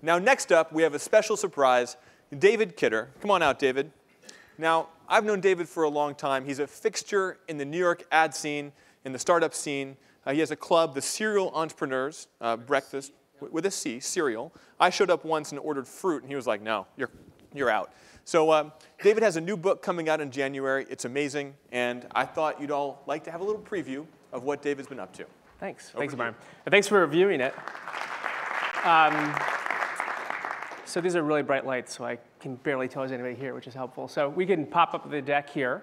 Now, next up, we have a special surprise, David Kidder. Come on out, David. Now, I've known David for a long time. He's a fixture in the New York ad scene, in the startup scene. He has a club, the Serial Entrepreneurs, breakfast with a C, cereal. I showed up once and ordered fruit, and he was like, no, you're out. So David has a new book coming out in January. It's amazing, and I thought you'd all like to have a little preview of what David's been up to. Thanks. Thanks, Brian. And thanks for reviewing it. So these are really bright lights, so I can barely tell there's anybody here, which is helpful. So we can pop up the deck here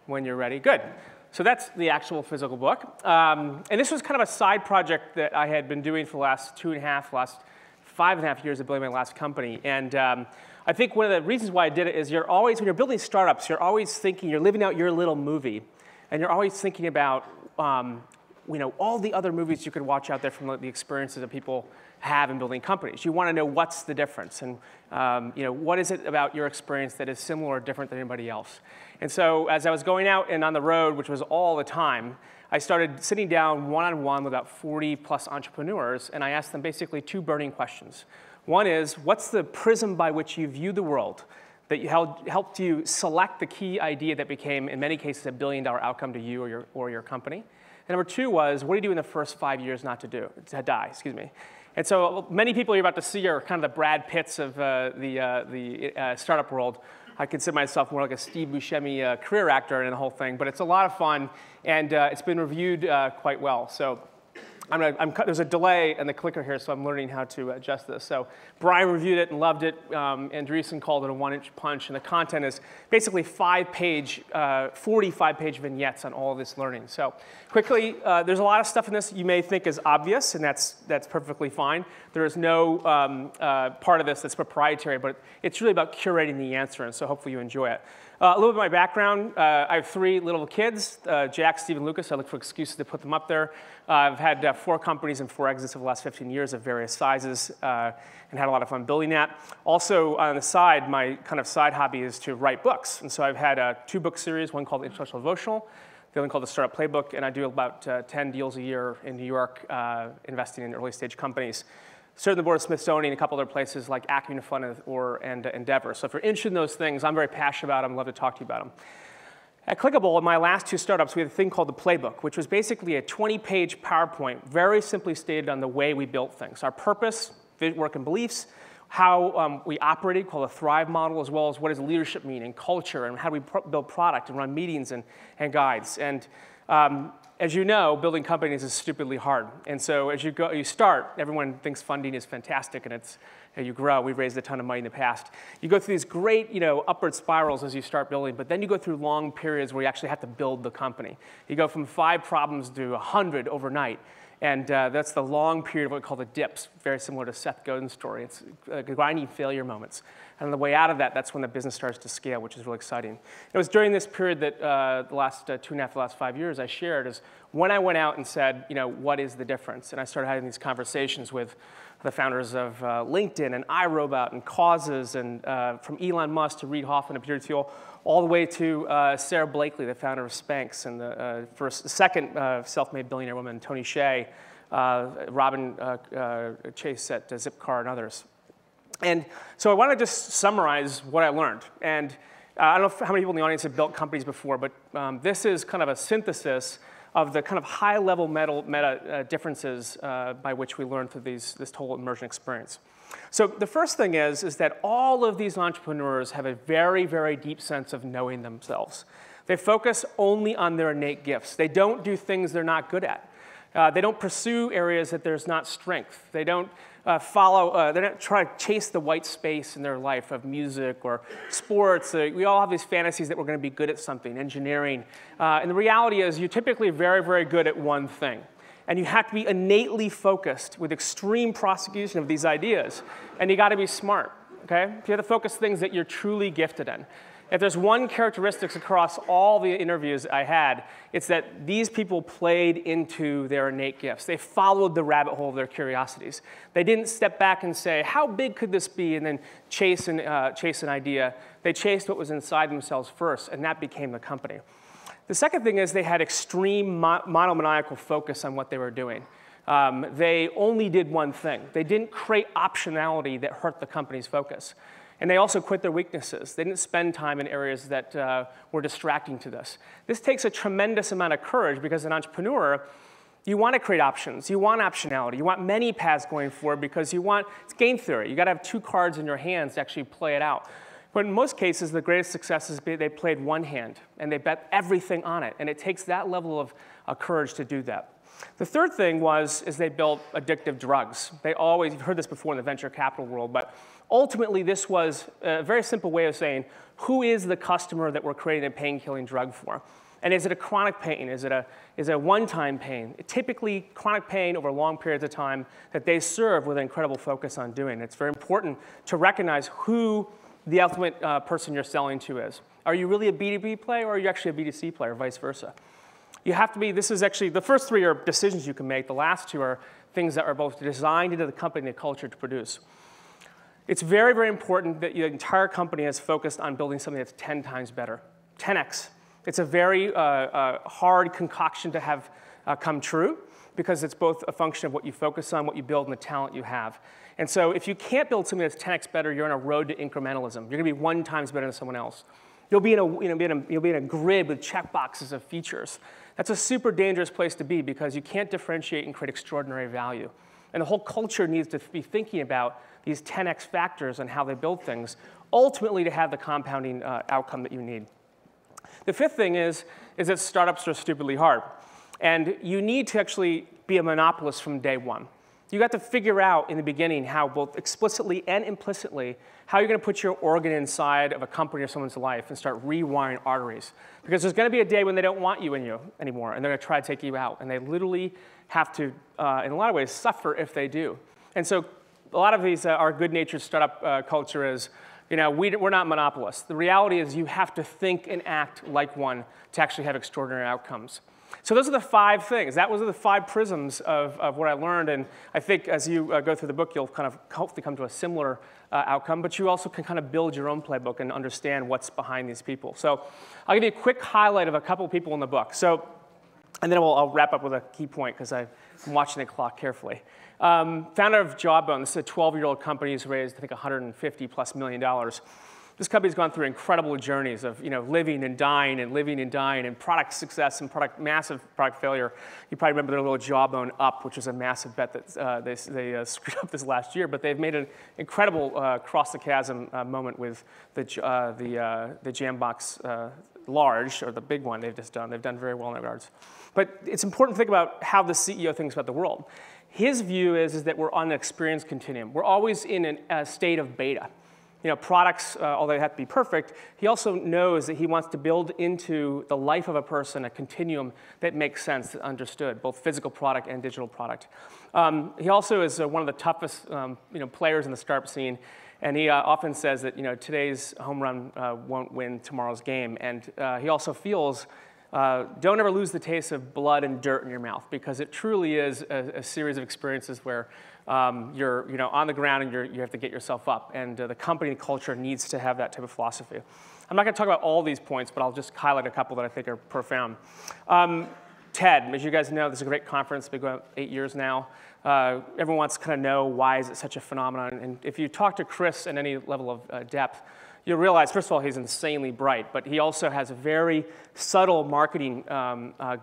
when you're ready. Good. So that's the actual physical book. And this was kind of a side project that I had been doing for the last 5.5 years of building my last company. And I think one of the reasons why I did it is you're always, when you're building startups, you're always thinking, you're living out your little movie. And you're always thinking about all the other movies you could watch out there from the experiences that people have in building companies. You want to know what's the difference, and what is it about your experience that is similar or different than anybody else. And so as I was going out and on the road, which was all the time, I started sitting down one-on-one with about 40+ entrepreneurs, and I asked them basically two burning questions. One is, what's the prism by which you view the world that helped you select the key idea that became, in many cases, a billion-dollar outcome to you or your company? And number two was, what do you do in the first 5 years not to die? Excuse me. And so many people you're about to see are kind of the Brad Pitts of the startup world. I consider myself more like a Steve Buscemi career actor in the whole thing, but it's a lot of fun, and it's been reviewed quite well. So there's a delay in the clicker here, so I'm learning how to adjust this. So Brian reviewed it and loved it. Andreessen called it a one-inch punch, and the content is basically 45-page vignettes on all of this learning. So quickly, there's a lot of stuff in this you may think is obvious, and that's perfectly fine. There is no part of this that's proprietary, but it's really about curating the answer, and so hopefully you enjoy it. A little bit of my background. I have 3 little kids, Jack, Steve, and Lucas. I look for excuses to put them up there. I've had 4 companies and 4 exits over the last 15 years of various sizes, and had a lot of fun building that. Also, on the side, my kind of side hobby is to write books. And so I've had 2 book series, one called Intellectual Devotional, the other one called the Startup Playbook, and I do about 10 deals a year in New York, investing in early stage companies. Served on the board of Smithsonian and a couple other places like Acumen Fund and Endeavor. So if you're interested in those things, I'm very passionate about them. I'd love to talk to you about them. At Clickable, in my last 2 startups, we had a thing called the Playbook, which was basically a 20-page PowerPoint, very simply stated on the way we built things. Our purpose, work and beliefs, how we operated, called a Thrive model, as well as what does leadership mean, and culture, and how do we build product and run meetings and guides. And as you know, building companies is stupidly hard. And so as you start, everyone thinks funding is fantastic, and you grow. We've raised a ton of money in the past. You go through these great upward spirals as you start building, but then you go through long periods where you actually have to build the company. You go from 5 problems to 100 overnight. And that's the long period of what we call the dips, very similar to Seth Godin's story. It's grinding failure moments. And on the way out of that, that's when the business starts to scale, which is really exciting. It was during this period that the last 5 years I shared is when I went out and said, what is the difference? And I started having these conversations with the founders of LinkedIn and iRobot and Causes, and from Elon Musk to Reid Hoffman and Peter Thiel, all the way to Sarah Blakely, the founder of Spanx, and the second self-made billionaire woman, Tony Hsieh, Robin Chase at Zipcar, and others. And so I want to just summarize what I learned. And I don't know how many people in the audience have built companies before, but this is kind of a synthesis of the kind of high-level meta differences by which we learn through this whole immersion experience. So the first thing is that all of these entrepreneurs have a very, very deep sense of knowing themselves. They focus only on their innate gifts. They don't do things they're not good at. They don't pursue areas that there's not strength. They don't they don't try to chase the white space in their life of music or sports. We all have these fantasies that we're going to be good at something, engineering. And the reality is you're typically very, very good at one thing. And you have to be innately focused with extreme prosecution of these ideas. And you got to be smart, okay? You have to focus things that you're truly gifted in. If there's one characteristic across all the interviews I had, it's that these people played into their innate gifts. They followed the rabbit hole of their curiosities. They didn't step back and say, how big could this be, and then chase an idea. They chased what was inside themselves first, and that became the company. The second thing is they had extreme monomaniacal focus on what they were doing. They only did one thing. They didn't create optionality that hurt the company's focus. And they also quit their weaknesses. They didn't spend time in areas that were distracting to this. This takes a tremendous amount of courage because as an entrepreneur, you want to create options. You want optionality. You want many paths going forward because it's game theory. You got to have two cards in your hands to actually play it out. But in most cases, the greatest successes, they played one hand, and they bet everything on it. And it takes that level of courage to do that. The third thing is they built addictive drugs. You've heard this before in the venture capital world, but ultimately this was a very simple way of saying, who is the customer that we're creating a pain-killing drug for? And is it a chronic pain? Is it a one-time pain? Typically, chronic pain over long periods of time that they serve with an incredible focus on doing. It's very important to recognize who the ultimate person you're selling to is. Are you really a B2B player, or are you actually a B2C player, vice versa? You have to be, this is actually, the first three are decisions you can make. The last two are things that are both designed into the company and the culture to produce. It's very, very important that your entire company is focused on building something that's 10 times better, 10x. It's a very hard concoction to have come true because it's both a function of what you focus on, what you build, and the talent you have. And so if you can't build something that's 10x better, you're on a road to incrementalism. You're going to be 1 times better than someone else. You'll be in a grid with checkboxes of features. That's a super dangerous place to be because you can't differentiate and create extraordinary value. And the whole culture needs to be thinking about these 10x factors and how they build things, ultimately to have the compounding outcome that you need. The fifth thing is that startups are stupidly hard. And you need to actually be a monopolist from day one. You got to figure out in the beginning how, both explicitly and implicitly, how you're going to put your organ inside of a company or someone's life and start rewiring arteries. Because there's going to be a day when they don't want you in you anymore, and they're going to try to take you out. And they literally have to, in a lot of ways, suffer if they do. And so a lot of these, our good-natured startup culture is, we're not monopolists. The reality is you have to think and act like one to actually have extraordinary outcomes. So those are the 5 things. Those are the 5 prisms of what I learned. And I think as you go through the book, you'll kind of hopefully come to a similar outcome. But you also can kind of build your own playbook and understand what's behind these people. So I'll give you a quick highlight of a couple of people in the book. And then I'll wrap up with a key point because I'm watching the clock carefully. Founder of Jawbone. This is a 12-year-old company who's raised, I think, $150+ million. This company's gone through incredible journeys of living and dying and product success and massive product failure. You probably remember their little Jawbone Up, which was a massive bet that they screwed up this last year. But they've made an incredible cross the chasm moment with the Jambox Large, or the big one they've just done. They've done very well in that regards. But it's important to think about how the CEO thinks about the world. His view is that we're on an experience continuum. We're always in a state of beta. Products, although they have to be perfect, he also knows that he wants to build into the life of a person a continuum that makes sense, that understood, both physical product and digital product. He also is one of the toughest players in the startup scene, and he often says that today's home run won't win tomorrow's game. And he also feels, don't ever lose the taste of blood and dirt in your mouth, because it truly is a series of experiences where you're on the ground and you have to get yourself up. And the company culture needs to have that type of philosophy. I'm not going to talk about all these points, but I'll just highlight a couple that I think are profound. TED, as you guys know, this is a great conference. We've been going 8 years now. Everyone wants to kind of know why is it such a phenomenon. And if you talk to Chris in any level of depth, you'll realize, first of all, he's insanely bright, but he also has a very subtle marketing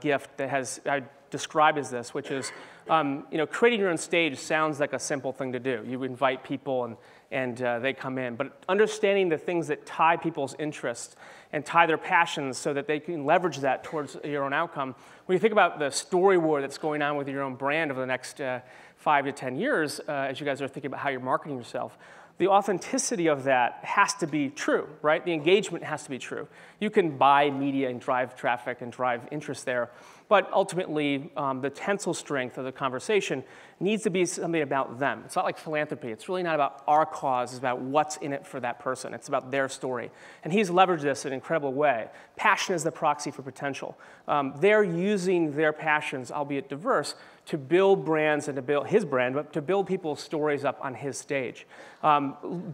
gift that I describe as this, which is, creating your own stage sounds like a simple thing to do. You invite people and they come in, but understanding the things that tie people's interests and tie their passions so that they can leverage that towards your own outcome. When you think about the story war that's going on with your own brand over the next 5 to 10 years, as you guys are thinking about how you're marketing yourself, the authenticity of that has to be true, right? The engagement has to be true. You can buy media and drive traffic and drive interest there, but ultimately, the tensile strength of the conversation needs to be something about them. It's not like philanthropy. It's really not about our cause. It's about what's in it for that person. It's about their story. And he's leveraged this in an incredible way. Passion is the proxy for potential. They're using their passions, albeit diverse, to build brands and to build his brand, but to build people's stories up on his stage.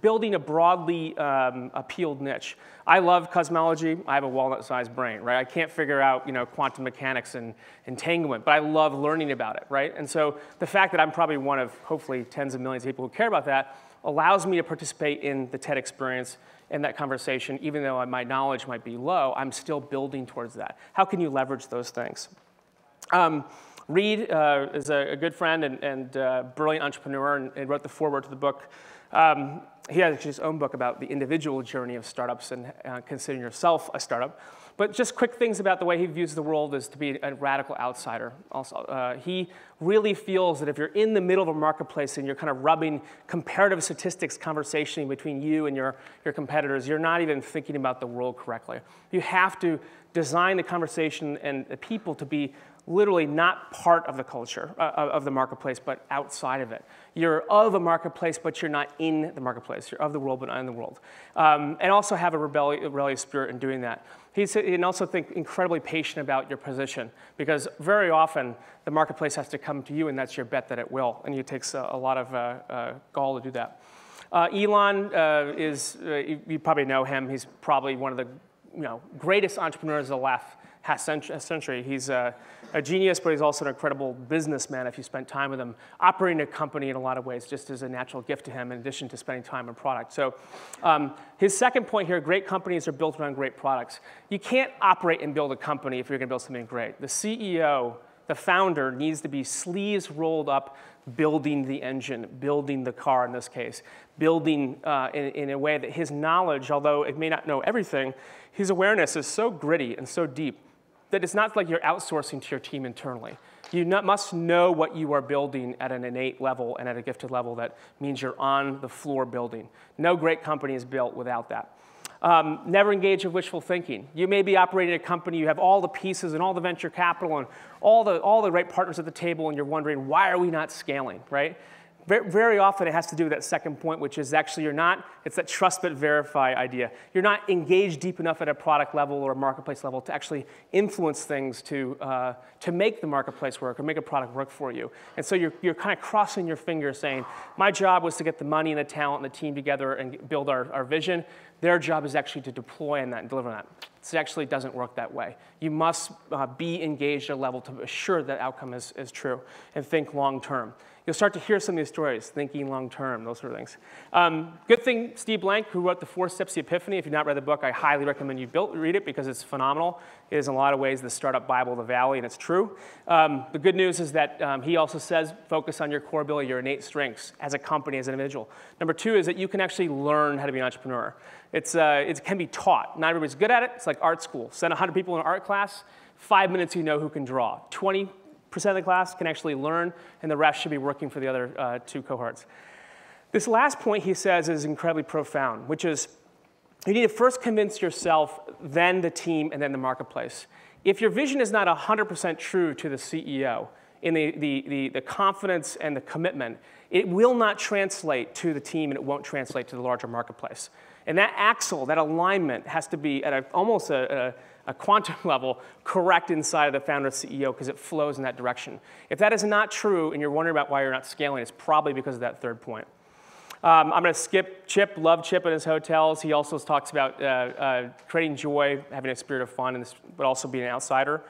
Building a broadly appealed niche. I love cosmology. I have a walnut-sized brain, right? I can't figure out quantum mechanics and and entanglement, but I love learning about it, right? And so the fact that I'm probably one of hopefully tens of millions of people who care about that allows me to participate in the TED experience and that conversation. Even though my knowledge might be low, I'm still building towards that. How can you leverage those things? Reed is a good friend and brilliant entrepreneur and wrote the foreword to the book. He has his own book about the individual journey of startups and considering yourself a startup. But just quick things about the way he views the world is to be a radical outsider. Also, he really feels that if you're in the middle of a marketplace and you're kind of rubbing comparative statistics conversation between you and your competitors, you're not even thinking about the world correctly. You have to design the conversation and the people to be literally not part of the culture, of the marketplace, but outside of it. You're of a marketplace, but you're not in the marketplace. You're of the world, but not in the world. And also have a rebellious spirit in doing that. And also think incredibly patient about your position, because very often the marketplace has to come to you, and that's your bet that it will. And it takes a lot of gall to do that. Elon you probably know him. He's probably one of the greatest entrepreneurs of the last century. He's a genius, but he's also an incredible businessman if you spent time with him, operating a company in a lot of ways just as a natural gift to him in addition to spending time on product. So his second point here, great companies are built around great products. You can't operate and build a company if you're going to build something great. The CEO, the founder, needs to be sleeves rolled up, building the engine, building the car in this case, building in a way that his knowledge, although it may not know everything, his awareness is so gritty and so deep that it's not like you're outsourcing to your team internally. You must know what you are building at an innate level and at a gifted level that means you're on the floor building. No great company is built without that. Never engage in wishful thinking. You may be operating a company, you have all the pieces and all the venture capital and all the right partners at the table, and you're wondering, why are we not scaling, right? Very often it has to do with that second point, which is actually it's that trust but verify idea. You're not engaged deep enough at a product level or a marketplace level to actually influence things to make the marketplace work or make a product work for you. And so you're kind of crossing your fingers saying, my job was to get the money and the talent and the team together and build our vision. Their job is actually to deploy on that and deliver on that. It actually doesn't work that way. You must be engaged at a level to assure that outcome is true and think long term. You'll start to hear some of these stories, thinking long term, those sort of things. Good thing Steve Blank, who wrote the 4 Steps to Epiphany, if you've not read the book, I highly recommend you read it because it's phenomenal. It is in a lot of ways the startup Bible of the Valley, and it's true. The good news is that he also says focus on your core ability, your innate strengths as a company, as an individual. Number 2 is that you can actually learn how to be an entrepreneur. It can be taught. Not everybody's good at it. It's like art school. Send 100 people in an art class, 5 minutes you know who can draw. 20% of the class can actually learn, and the rest should be working for the other 2 cohorts. This last point, he says, is incredibly profound, which is you need to first convince yourself, then the team, and then the marketplace. If your vision is not 100% true to the CEO, in the confidence and the commitment, it will not translate to the team, and it won't translate to the larger marketplace. And that axle, that alignment, has to be at almost a quantum level correct inside of the founder CEO because it flows in that direction. If that is not true and you're wondering about why you're not scaling, it's probably because of that third point. I'm going to skip Chip. Love Chip in his hotels. He also talks about creating joy, having a spirit of fun, but also being an outsider.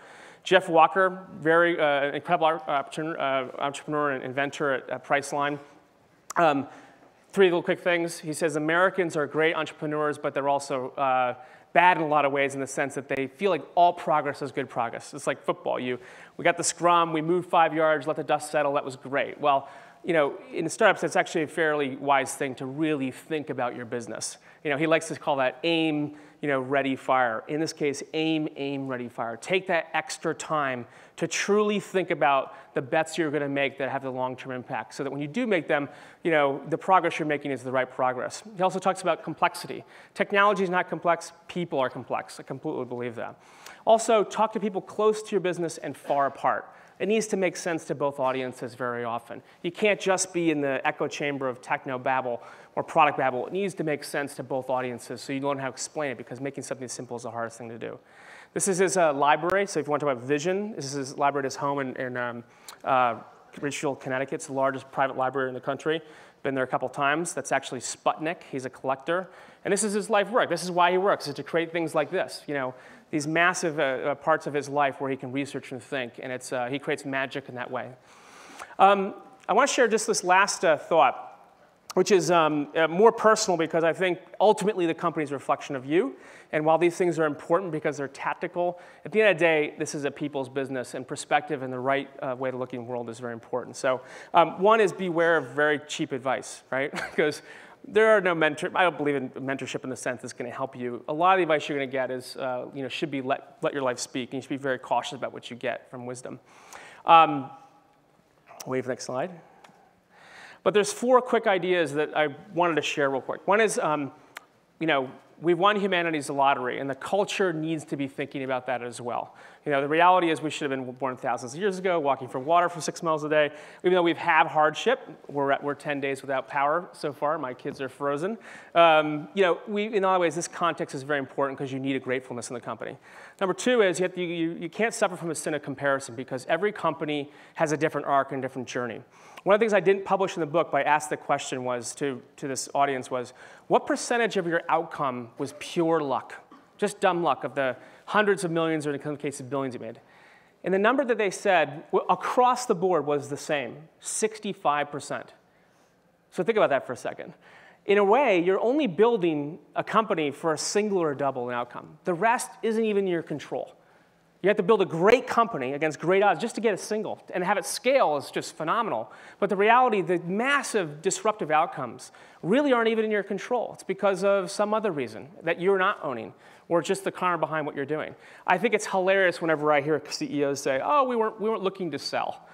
Jeff Walker, very incredible entrepreneur and inventor at Priceline. 3 little quick things. He says Americans are great entrepreneurs, but they're also bad in a lot of ways in the sense that they feel like all progress is good progress. It's like football. We got the scrum, we moved 5 yards, let the dust settle, that was great. Well, in startups, it's actually a fairly wise thing to really think about your business. He likes to call that aim, ready, fire. In this case, aim, ready, fire. Take that extra time to truly think about the bets you're going to make that have the long-term impact so that when you do make them, the progress you're making is the right progress. He also talks about complexity. Technology is not complex. People are complex. I completely believe that. Also, talk to people close to your business and far apart. It needs to make sense to both audiences very often. You can't just be in the echo chamber of techno babble or product babble. It needs to make sense to both audiences so you learn how to explain it because making something simple is the hardest thing to do. This is his library, so if you want to talk about vision, this is his library at his home in Ridgefield, Connecticut. It's the largest private library in the country. Been there a couple times. That's actually Sputnik. He's a collector. And this is his life work. This is why he works, is to create things like this. These massive parts of his life where he can research and think. And he creates magic in that way. I want to share just this last thought, which is more personal because I think ultimately the company is a reflection of you. And while these things are important because they're tactical, at the end of the day, this is a people's business, and perspective and the right way to look at the world is very important. So one is beware of very cheap advice, right? Because there are no I don't believe in mentorship in the sense that's going to help you. A lot of the advice you're going to get is, should be let your life speak, and you should be very cautious about what you get from wisdom. Wait for the next slide. But there's 4 quick ideas that I wanted to share real quick. One is, we won humanity's lottery, and the culture needs to be thinking about that as well. The reality is we should have been born thousands of years ago, walking for water for 6 miles a day. Even though we've had hardship, we're 10 days without power so far. My kids are frozen. In a lot of ways, this context is very important because you need a gratefulness in the company. Number 2 is you can't suffer from a sin of comparison because every company has a different arc and different journey. One of the things I didn't publish in the book, but I asked the question to this audience was, what percentage of your outcome was pure luck, just dumb luck of the hundreds of millions or in some cases billions you made? And the number that they said across the board was the same, 65%. So think about that for a second. In a way, you're only building a company for a single or double in outcome. The rest isn't even in your control. You have to build a great company against great odds just to get a single. And have it scale is just phenomenal. But the reality, the massive disruptive outcomes really aren't even in your control. It's because of some other reason that you're not owning, or just the car behind what you're doing. I think it's hilarious whenever I hear CEOs say, oh, we weren't looking to sell.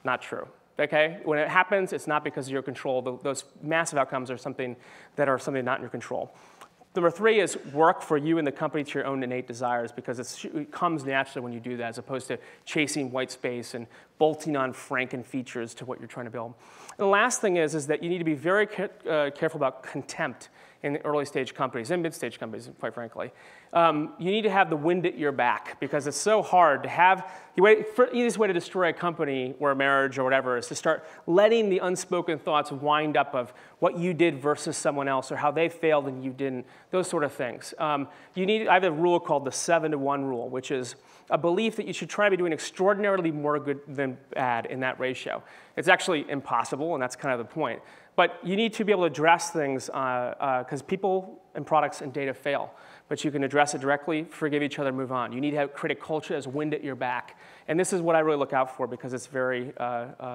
Not true. Okay? When it happens, it's not because of your control. Those massive outcomes are something not in your control. Number 3 is work for you and the company to your own innate desires because it comes naturally when you do that as opposed to chasing white space and bolting on Franken features to what you're trying to build. And the last thing is that you need to be very careful about contempt in the early stage companies and mid stage companies, quite frankly. You need to have the wind at your back because it's so hard to have. The easiest way to destroy a company or a marriage or whatever is to start letting the unspoken thoughts wind up of what you did versus someone else or how they failed and you didn't, those sort of things. I have a rule called the 7-to-1 rule, which is a belief that you should try to be doing extraordinarily more good than bad in that ratio. It's actually impossible, and that's kind of the point. But you need to be able to address things because people and products and data fail. But you can address it directly, forgive each other, move on. You need to create a culture as wind at your back. And this is what I really look out for because it's very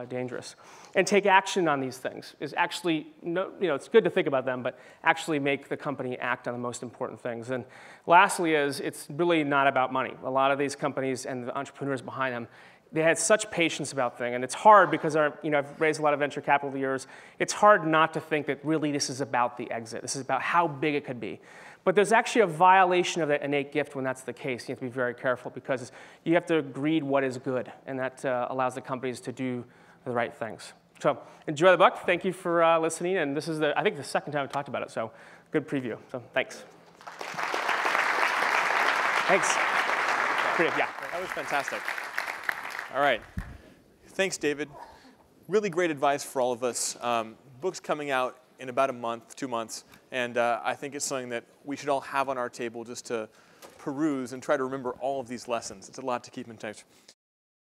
dangerous. And take action on these things is actually, it's good to think about them, but actually make the company act on the most important things. And lastly it's really not about money. A lot of these companies and the entrepreneurs behind them, they had such patience about things. And it's hard because I've raised a lot of venture capital over the years. It's hard not to think that really this is about the exit. This is about how big it could be. But there's actually a violation of that innate gift when that's the case. You have to be very careful because you have to read what is good, and that allows the companies to do the right things. So enjoy the book. Thank you for listening. And this is, I think, the second time I've talked about it, so good preview. So thanks. Thanks. Yeah. That was fantastic. All right. Thanks, David. Really great advice for all of us. Book's coming out in about a month, 2 months, and I think it's something that we should all have on our table just to peruse and try to remember all of these lessons. It's a lot to keep in touch.